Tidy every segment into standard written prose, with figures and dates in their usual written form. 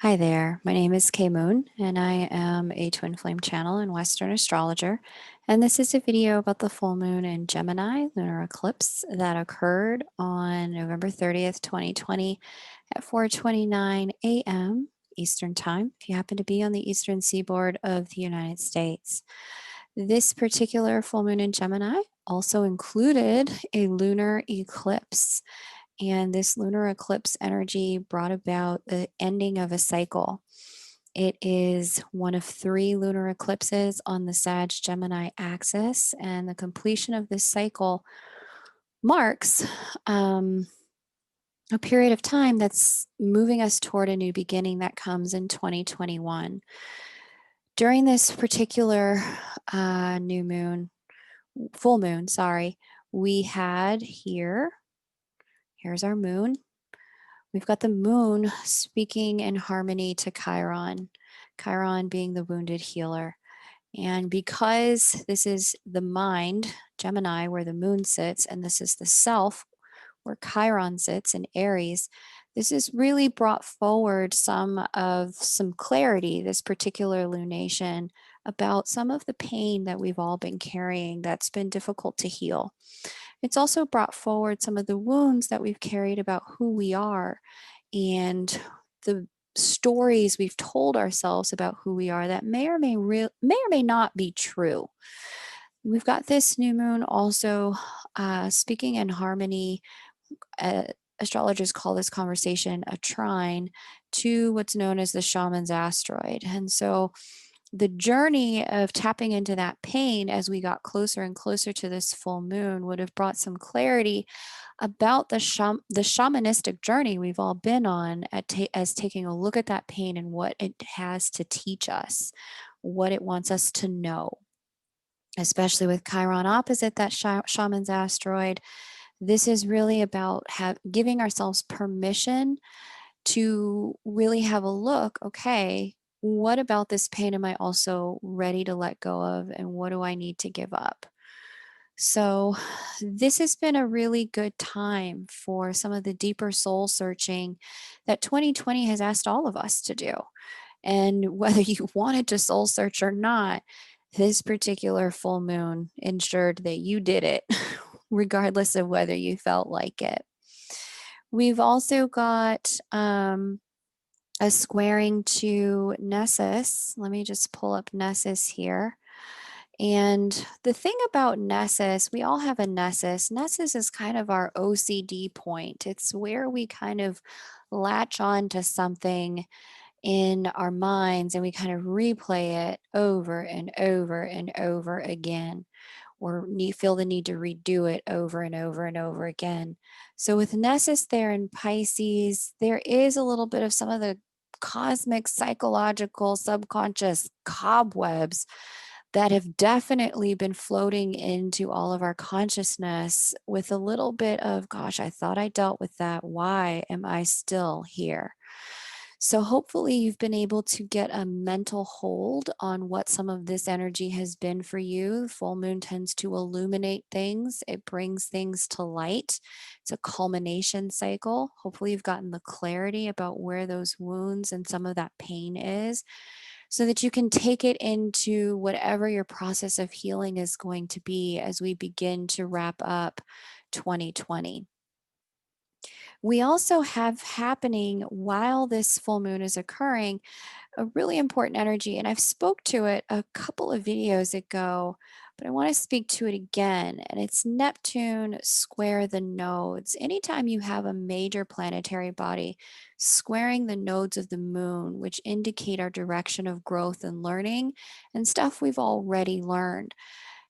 Hi there, my name is Kay Moon, and I am a twin flame channel and Western astrologer. And this is a video about the full moon in Gemini lunar eclipse that occurred on November 30th, 2020 at 4:29 a.m. Eastern Time, if you happen to be on the eastern seaboard of the United States. This particular full moon in Gemini also included a lunar eclipse. And this lunar eclipse energy brought about the ending of a cycle. It is one of three lunar eclipses on the Sag Gemini axis, and the completion of this cycle marks a period of time that's moving us toward a new beginning that comes in 2021. During this particular new moon, full moon, sorry, we had here's our moon. We've got the moon speaking in harmony to Chiron, Chiron being the wounded healer. And because this is the mind, Gemini, where the moon sits, and this is the self, where Chiron sits in Aries, this has really brought forward some clarity, this particular lunation, about some of the pain that we've all been carrying that's been difficult to heal. It's also brought forward some of the wounds that we've carried about who we are and the stories we've told ourselves about who we are that may or may not be true. We've got this new moon also speaking in harmony. Uh, Astrologers call this conversation a trine to what's known as the shaman's asteroid. And so the journey of tapping into that pain as we got closer and closer to this full moon would have brought some clarity about the shamanistic journey we've all been on as taking a look at that pain and what it has to teach us, what it wants us to know. Especially with Chiron opposite that shaman's asteroid, this is really about giving ourselves permission to really have a look. Okay, what about this pain am I also ready to let go of, and what do I need to give up? So, this has been a really good time for some of the deeper soul searching that 2020 has asked all of us to do. And whether you wanted to soul search or not, this particular full moon ensured that you did it, regardless of whether you felt like it. We've also got a squaring to Nessus. Let me just pull up Nessus here. And the thing about Nessus, we all have a Nessus. Nessus is kind of our OCD point. It's where we kind of latch on to something in our minds and we kind of replay it over and over and over again, or feel the need to redo it over and over and over again. So with Nessus there in Pisces, there is a little bit of some of the cosmic, psychological, subconscious cobwebs that have definitely been floating into all of our consciousness with a little bit of, gosh, I thought I dealt with that. Why am I still here? So, hopefully, you've been able to get a mental hold on what some of this energy has been for you. Full moon tends to illuminate things, it brings things to light. It's a culmination cycle. Hopefully, you've gotten the clarity about where those wounds and some of that pain is so that you can take it into whatever your process of healing is going to be as we begin to wrap up 2020. We also have happening while this full moon is occurring a really important energy, and I've spoke to it a couple of videos ago, but I want to speak to it again, and it's Neptune square the nodes. Anytime you have a major planetary body squaring the nodes of the moon, which indicate our direction of growth and learning and stuff we've already learned.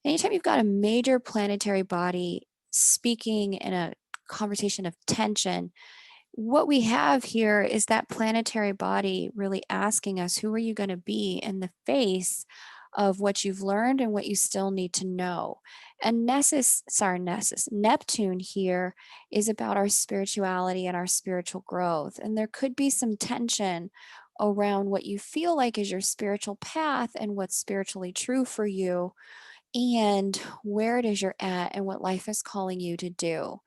Anytime you've got a major planetary body speaking in a conversation of tension, what we have here is that planetary body really asking us, who are you going to be in the face of what you've learned and what you still need to know? And Neptune here is about our spirituality and our spiritual growth. And there could be some tension around what you feel like is your spiritual path and what's spiritually true for you, and where it is you're at and what life is calling you to do.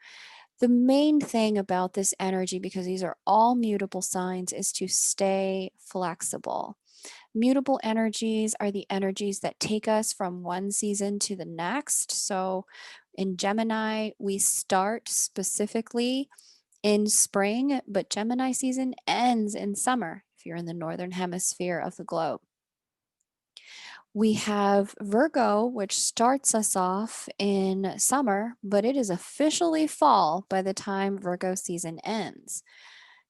The main thing about this energy, because these are all mutable signs, is to stay flexible. Mutable energies are the energies that take us from one season to the next. So in Gemini, we start specifically in spring, but Gemini season ends in summer if you're in the northern hemisphere of the globe. We have Virgo, which starts us off in summer, but it is officially fall by the time Virgo season ends.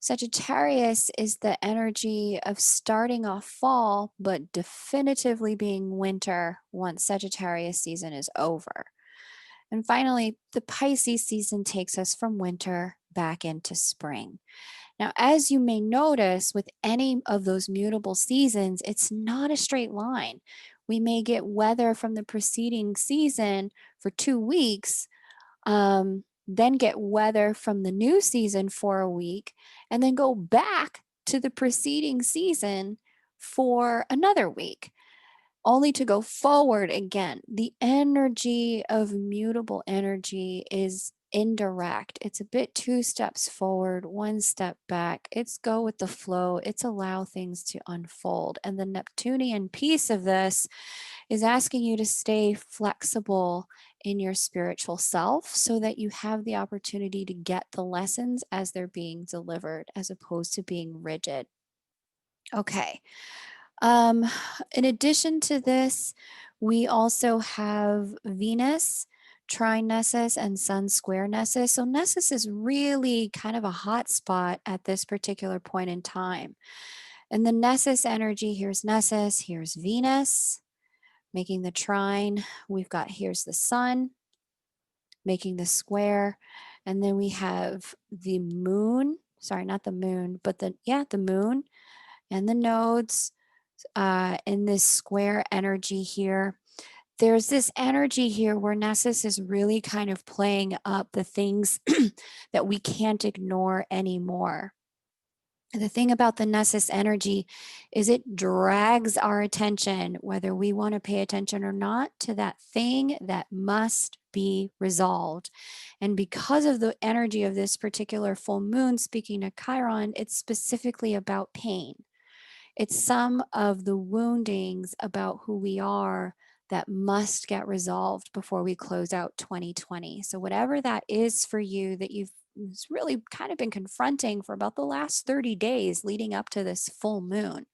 Sagittarius is the energy of starting off fall, but definitively being winter once Sagittarius season is over. And finally, the Pisces season takes us from winter back into spring. Now, as you may notice with any of those mutable seasons, it's not a straight line. We may get weather from the preceding season for 2 weeks, then get weather from the new season for a week, and then go back to the preceding season for another week, only to go forward again. The energy of mutable energy is indirect. It's a bit 2 steps forward, 1 step back. It's go with the flow. It's allow things to unfold. And the Neptunian piece of this is asking you to stay flexible in your spiritual self so that you have the opportunity to get the lessons as they're being delivered, as opposed to being rigid. Okay. Um, in addition to this, we also have Venus, trine Nessus, and Sun square Nessus. So Nessus is really kind of a hot spot at this particular point in time. And the Nessus energy, here's Nessus, here's Venus, making the trine. We've got here's the Sun, making the square. And then we have the moon, sorry, not the moon, but the moon and the nodes in this square energy here. There's this energy here where Nessus is really kind of playing up the things that we can't ignore anymore. The thing about the Nessus energy is it drags our attention, whether we want to pay attention or not, to that thing that must be resolved. And because of the energy of this particular full moon, speaking to Chiron, it's specifically about pain. It's some of the woundings about who we are that must get resolved before we close out 2020. So, whatever that is for you that you've really kind of been confronting for about the last 30 days leading up to this full moon,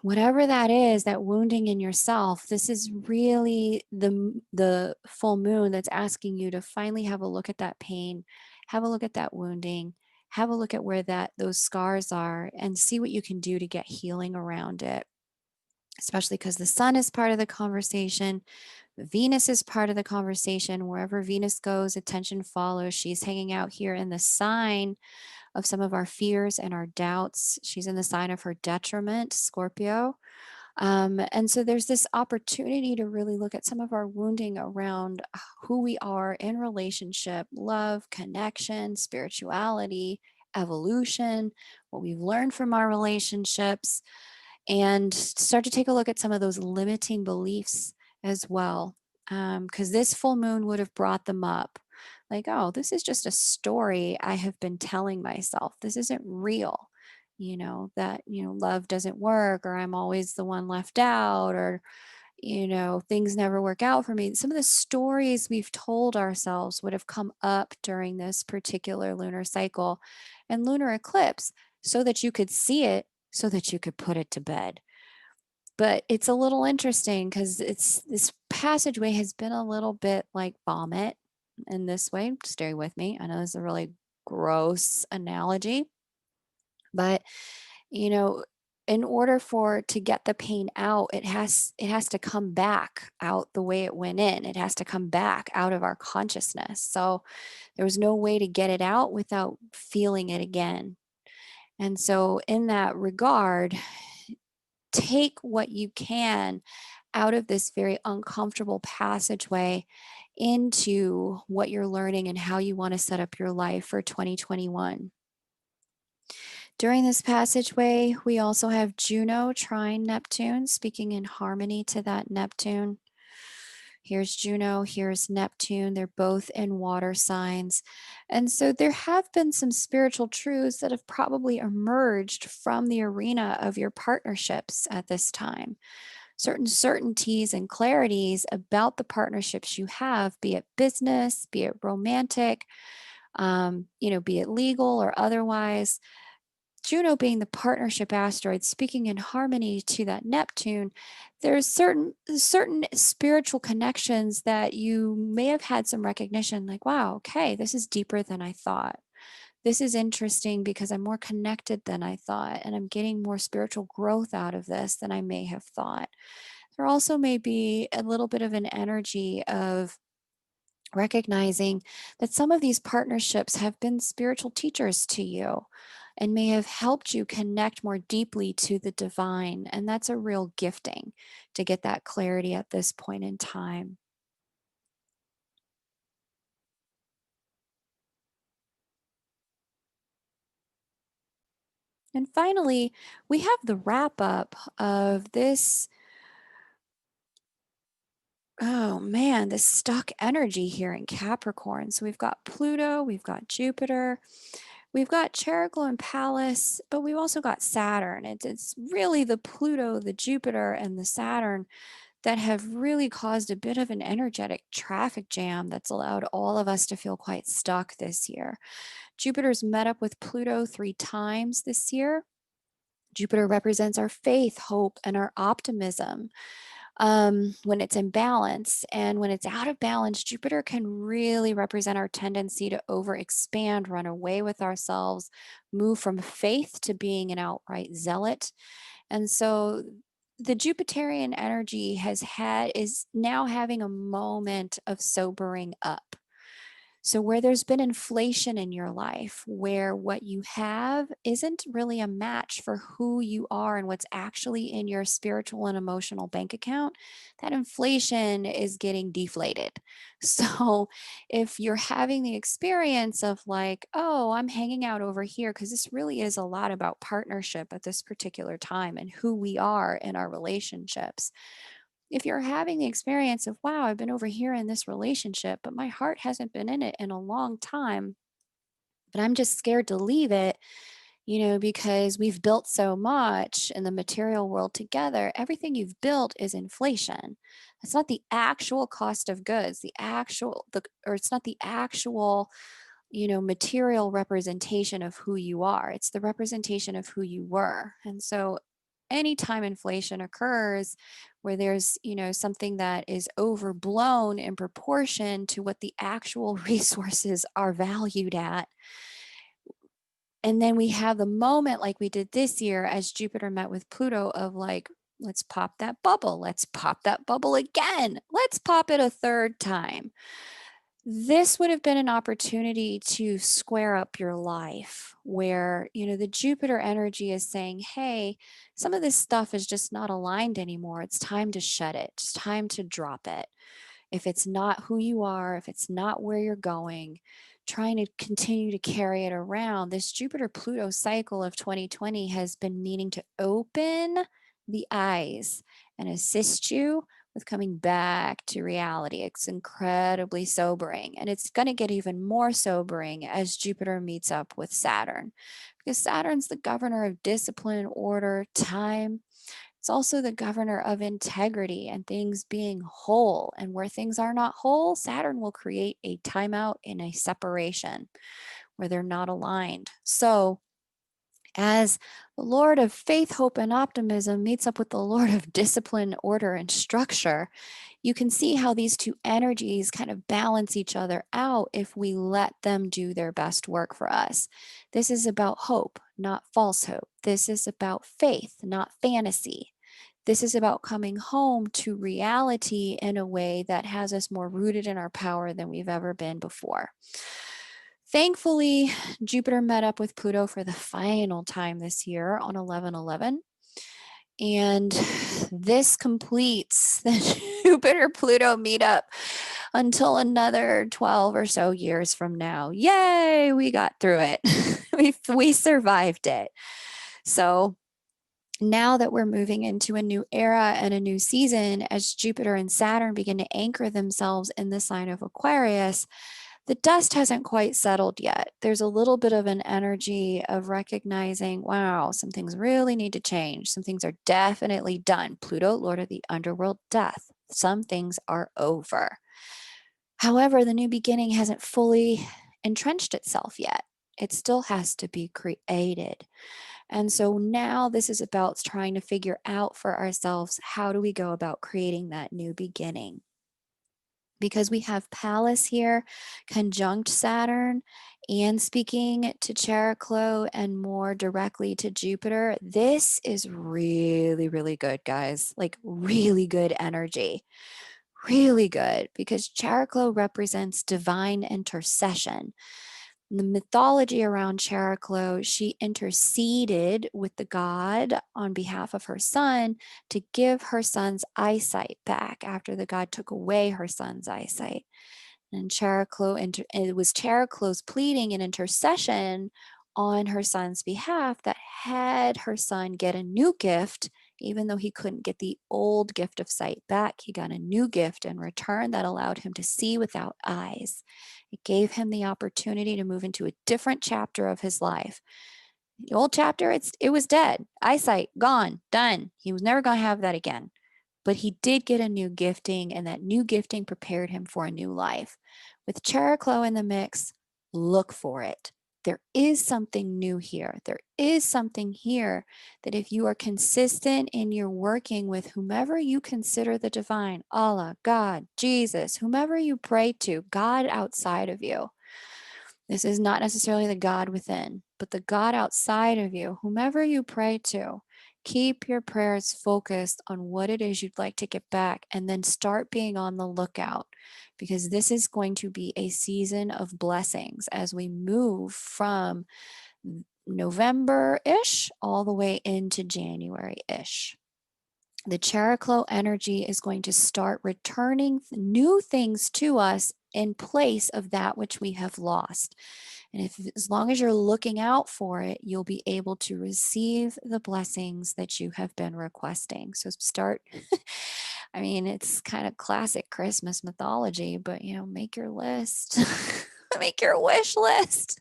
whatever that is, that wounding in yourself, this is really the full moon that's asking you to finally have a look at that pain, have a look at that wounding, have a look at where that those scars are, and see what you can do to get healing around it. Especially because the sun is part of the conversation, Venus is part of the conversation. Wherever Venus goes, attention follows. She's hanging out here in the sign of some of our fears and our doubts. She's in the sign of her detriment, Scorpio. And so there's this opportunity to really look at some of our wounding around who we are in relationship, love, connection, spirituality, evolution, what we've learned from our relationships, and start to take a look at some of those limiting beliefs as well. Because this full moon would have brought them up. Like, oh, this is just a story I have been telling myself. This isn't real. That, love doesn't work, or I'm always the one left out, or, things never work out for me. Some of the stories we've told ourselves would have come up during this particular lunar cycle and lunar eclipse so that you could see it, so that you could put it to bed. But it's a little interesting because this passageway has been a little bit like vomit in this way. Stay with me. I know this is a really gross analogy, but you know, in order for to get the pain out, it has to come back out the way it went in. It has to come back out of our consciousness. So there was no way to get it out without feeling it again. And so in that regard, take what you can out of this very uncomfortable passageway into what you're learning and how you want to set up your life for 2021. During this passageway, we also have Juno trine Neptune, speaking in harmony to that Neptune. Here's Juno, here's Neptune. They're both in water signs. And so there have been some spiritual truths that have probably emerged from the arena of your partnerships at this time. Certain certainties and clarities about the partnerships you have, be it business, be it romantic, be it legal or otherwise. Juno being the partnership asteroid, speaking in harmony to that Neptune, there's certain spiritual connections that you may have had some recognition, like, wow, okay, this is deeper than I thought. This is interesting because I'm more connected than I thought, and I'm getting more spiritual growth out of this than I may have thought. There also may be a little bit of an energy of recognizing that some of these partnerships have been spiritual teachers to you and may have helped you connect more deeply to the divine. And that's a real gifting to get that clarity at this point in time. And finally, we have the wrap up of this. Oh man, this stuck energy here in Capricorn. So we've got Pluto, we've got Jupiter, we've got Cheriglo and Pallas, but we've also got Saturn. It's really the Pluto, the Jupiter, and the Saturn that have really caused a bit of an energetic traffic jam that's allowed all of us to feel quite stuck this year. Jupiter's met up with Pluto 3 times this year. Jupiter represents our faith, hope, and our optimism when it's in balance. And when it's out of balance, Jupiter can really represent our tendency to overexpand, run away with ourselves, move from faith to being an outright zealot. And so the Jupiterian energy is now having a moment of sobering up. So, where there's been inflation in your life, where what you have isn't really a match for who you are and what's actually in your spiritual and emotional bank account, that inflation is getting deflated. So, if you're having the experience of like, oh, I'm hanging out over here, because this really is a lot about partnership at this particular time and who we are in our relationships. If you're having the experience of, wow, I've been over here in this relationship, but my heart hasn't been in it in a long time, but I'm just scared to leave it, because we've built so much in the material world together, everything you've built is inflation. It's not the actual cost of goods, or it's not the actual, material representation of who you are. It's the representation of who you were. And so anytime inflation occurs where there's, something that is overblown in proportion to what the actual resources are valued at, and then we have the moment like we did this year as Jupiter met with Pluto of like, let's pop that bubble. Let's pop that bubble again. Let's pop it a third time. This would have been an opportunity to square up your life where, the Jupiter energy is saying, hey, some of this stuff is just not aligned anymore. It's time to shed it. It's time to drop it. If it's not who you are, if it's not where you're going, trying to continue to carry it around. This Jupiter Pluto cycle of 2020 has been meaning to open the eyes and assist you with coming back to reality. It's incredibly sobering, and it's going to get even more sobering as Jupiter meets up with Saturn, because Saturn's the governor of discipline, order, time. It's also the governor of integrity and things being whole. And where things are not whole, Saturn will create a timeout and a separation where they're not aligned. So, as the Lord of faith, hope, and optimism meets up with the Lord of discipline, order, and structure, you can see how these two energies kind of balance each other out if we let them do their best work for us. This is about hope, not false hope. This is about faith, not fantasy. This is about coming home to reality in a way that has us more rooted in our power than we've ever been before. Thankfully, Jupiter met up with Pluto for the final time this year on 11/11. And this completes the Jupiter Pluto meetup until another 12 or so years from now. Yay, we got through it. we survived it. So Now that we're moving into a new era and a new season, as Jupiter and Saturn begin to anchor themselves in the sign of Aquarius, the dust hasn't quite settled yet. There's a little bit of an energy of recognizing, wow, some things really need to change. Some things are definitely done. Pluto, Lord of the underworld, death. Some things are over. However, the new beginning hasn't fully entrenched itself yet. It still has to be created. And so now this is about trying to figure out for ourselves, how do we go about creating that new beginning? Because we have Pallas here, conjunct Saturn, and speaking to Chariklo and more directly to Jupiter, this is really, really good, guys. Like, really good energy. Really good, because Chariklo represents divine intercession. In the mythology around Chariklo, she interceded with the god on behalf of her son to give her son's eyesight back after the god took away her son's eyesight. And it was Chariklo's pleading and intercession on her son's behalf that had her son get a new gift. Even though he couldn't get the old gift of sight back, he got a new gift in return that allowed him to see without eyes. It gave him the opportunity to move into a different chapter of his life. The old chapter, it was dead. Eyesight, gone, done. He was never going to have that again. But he did get a new gifting, and that new gifting prepared him for a new life. With Chariklo in the mix, look for it. There is something new here. There is something here that if you are consistent in your working with whomever you consider the divine, Allah, God, Jesus, whomever you pray to, God outside of you. This is not necessarily the God within, but the God outside of you, whomever you pray to. Keep your prayers focused on what it is you'd like to get back, and then start being on the lookout, because this is going to be a season of blessings as we move from November ish all the way into January ish. The Chariklo energy is going to start returning new things to us in place of that which we have lost. And if, as long as you're looking out for it, you'll be able to receive the blessings that you have been requesting. So start, I mean, it's kind of classic Christmas mythology, but make your list, make your wish list.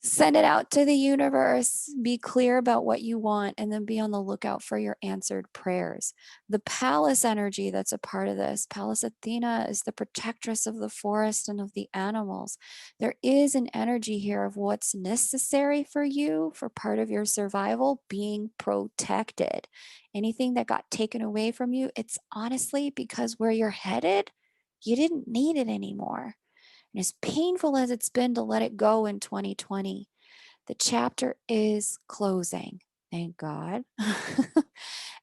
Send it out to the universe. Be clear about what you want, and then be on the lookout for your answered prayers. The Pallas energy that's a part of this, Pallas Athena, is the protectress of the forest and of the animals. There is an energy here of what's necessary for you, for part of your survival, being protected. Anything that got taken away from you, it's honestly because where you're headed, you didn't need it anymore. And as painful as it's been to let it go in 2020, the chapter is closing. Thank God.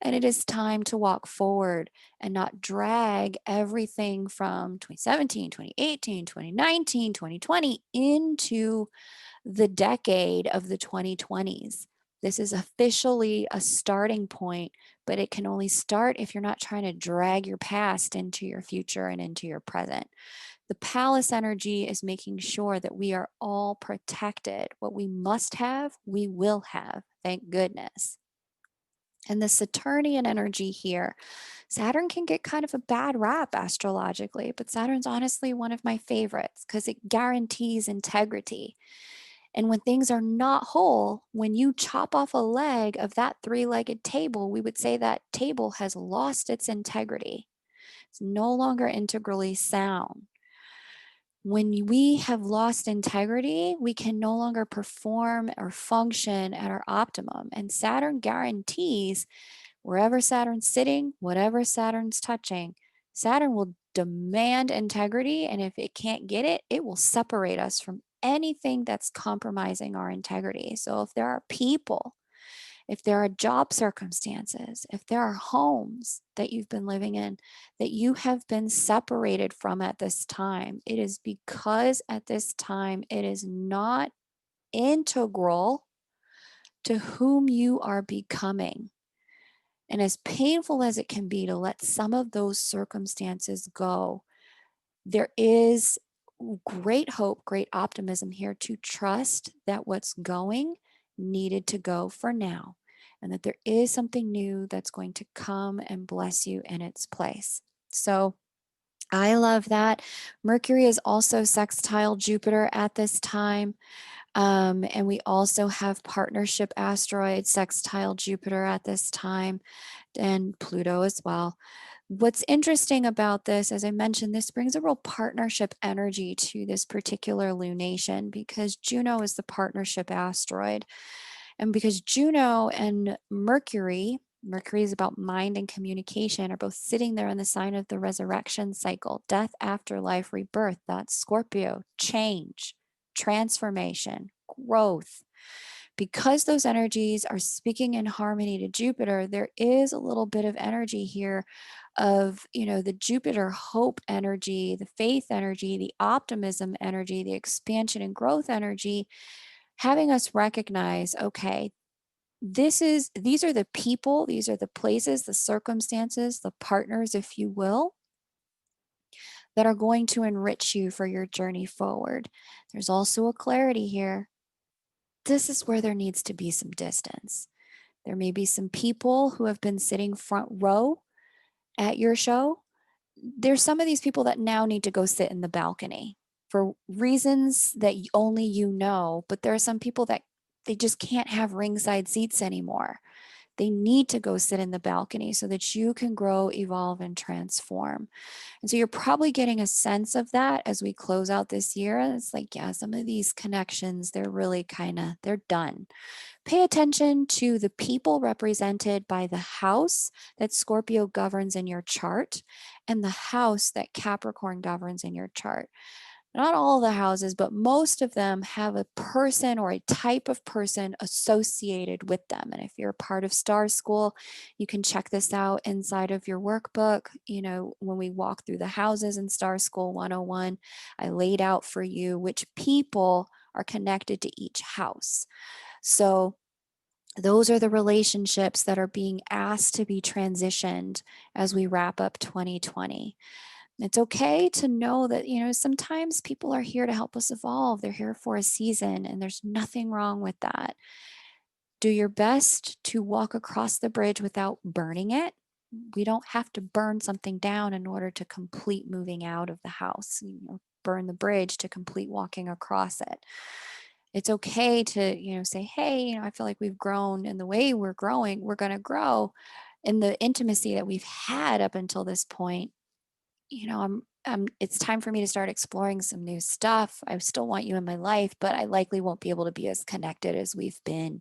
And it is time to walk forward and not drag everything from 2017, 2018, 2019, 2020 into the decade of the 2020s. This is officially a starting point, but it can only start if you're not trying to drag your past into your future and into your present. The Pallas energy is making sure that we are all protected. What we must have, we will have. Thank goodness. And the Saturnian energy here, Saturn can get kind of a bad rap astrologically, but Saturn's honestly one of my favorites because it guarantees integrity. And when things are not whole, when you chop off a leg of that three-legged table, we would say that table has lost its integrity. It's no longer integrally sound. When we have lost integrity, we can no longer perform or function at our optimum. And Saturn guarantees wherever Saturn's sitting, whatever Saturn's touching, Saturn will demand integrity. And if it can't get it, it will separate us from anything that's compromising our integrity. So if there are people, if there are job circumstances, if there are homes that you've been living in that you have been separated from at this time, it is because at this time it is not integral to whom you are becoming. And as painful as it can be to let some of those circumstances go, there is great hope, great optimism here to trust that what's going needed to go for now. and that there is something new that's going to come and bless you in its place. So I love that. Mercury is also sextile Jupiter at this time. And we also have partnership asteroids sextile Jupiter at this time, and Pluto as well. What's interesting about this, as I mentioned, this brings a real partnership energy to this particular lunation because Juno is the partnership asteroid. And because Juno and Mercury is about mind and communication, are both sitting there in the sign of the resurrection cycle, death, afterlife, rebirth. That's Scorpio, change, transformation, growth. Because those energies are speaking in harmony to Jupiter, there is a little bit of energy here of, the Jupiter hope energy, the faith energy, the optimism energy, the expansion and growth energy, having us recognize, okay, these are the people, these are the places, the circumstances, the partners, if you will, that are going to enrich you for your journey forward. There's also a clarity here. This is where there needs to be some distance. There may be some people who have been sitting front row at your show. There's some of these people that now need to go sit in the balcony for reasons that only you know, but there are some people that they just can't have ringside seats anymore. They need to go sit in the balcony so that you can grow, evolve, and transform. And so you're probably getting a sense of that as we close out this year. It's like, yeah, some of these connections, they're really they're done. Pay attention to the people represented by the house that Scorpio governs in your chart and the house that Capricorn governs in your chart. Not all the houses, but most of them have a person or a type of person associated with them. And if you're a part of Star School, you can check this out inside of your workbook. When we walk through the houses in Star School 101, I laid out for you which people are connected to each house. So those are the relationships that are being asked to be transitioned as we wrap up 2020. It's okay to know that, sometimes people are here to help us evolve. They're here for a season, and there's nothing wrong with that. Do your best to walk across the bridge without burning it. We don't have to burn something down in order to complete moving out of the house, burn the bridge to complete walking across it. It's okay to, say, hey, I feel like we've grown in the way we're growing. We're going to grow in the intimacy that we've had up until this point. It's time for me to start exploring some new stuff. I still want you in my life, but I likely won't be able to be as connected as we've been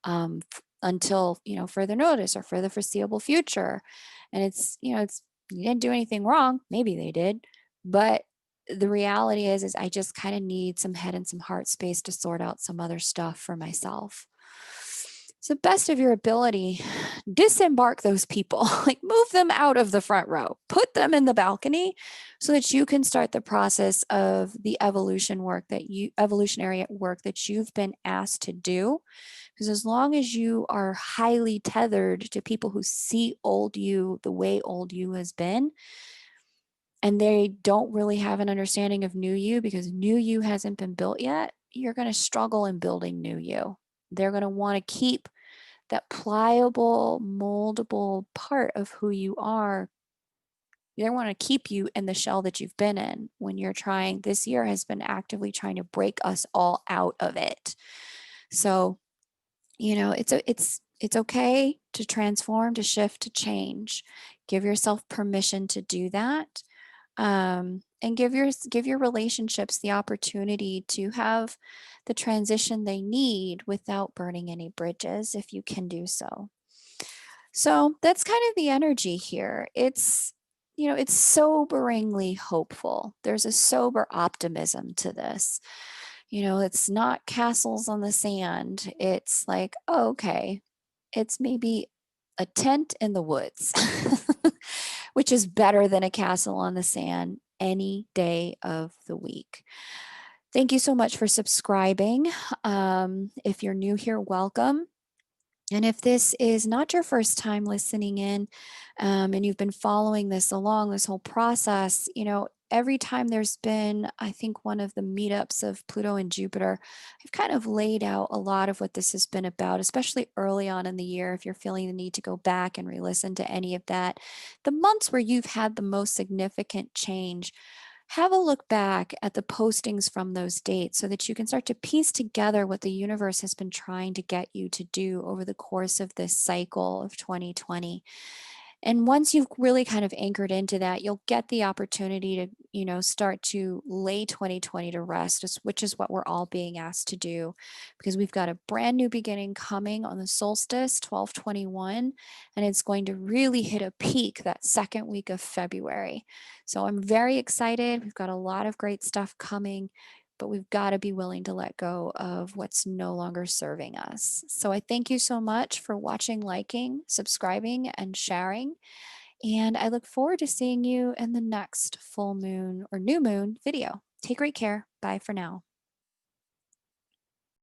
until, further notice or for the foreseeable future. And it's, you didn't do anything wrong. Maybe they did, but the reality is I just kind of need some head and some heart space to sort out some other stuff for myself. So, best of your ability, disembark those people, like move them out of the front row, put them in the balcony so that you can start the process of the evolutionary work that you've been asked to do. Because as long as you are highly tethered to people who see old you the way old you has been, and they don't really have an understanding of new you because new you hasn't been built yet, you're going to struggle in building new you. They're going to want to keep that pliable, moldable part of who you are. They want to keep you in the shell that you've been in when you're trying. This year has been actively trying to break us all out of it. So, it's okay to transform, to shift, to change. Give yourself permission to do that. And give your relationships the opportunity to have the transition they need without burning any bridges, if you can do so. So that's kind of the energy here. It's soberingly hopeful. There's a sober optimism to this. It's not castles on the sand. It's like, oh, okay, it's maybe a tent in the woods, which is better than a castle on the sand any day of the week. Thank you so much for subscribing. If you're new here, welcome. And if this is not your first time listening in, and you've been following this along, this whole process, every time there's been, I think, one of the meetups of Pluto and Jupiter, I've kind of laid out a lot of what this has been about, especially early on in the year. If you're feeling the need to go back and re listen to any of that, the months where you've had the most significant change, have a look back at the postings from those dates so that you can start to piece together what the universe has been trying to get you to do over the course of this cycle of 2020. And once you've really kind of anchored into that, you'll get the opportunity to, start to lay 2020 to rest, which is what we're all being asked to do, because we've got a brand new beginning coming on the solstice, 12/21, and it's going to really hit a peak that second week of February. So I'm very excited. We've got a lot of great stuff coming, but we've got to be willing to let go of what's no longer serving us. So I thank you so much for watching, liking, subscribing, and sharing. And I look forward to seeing you in the next full moon or new moon video. Take great care. Bye for now.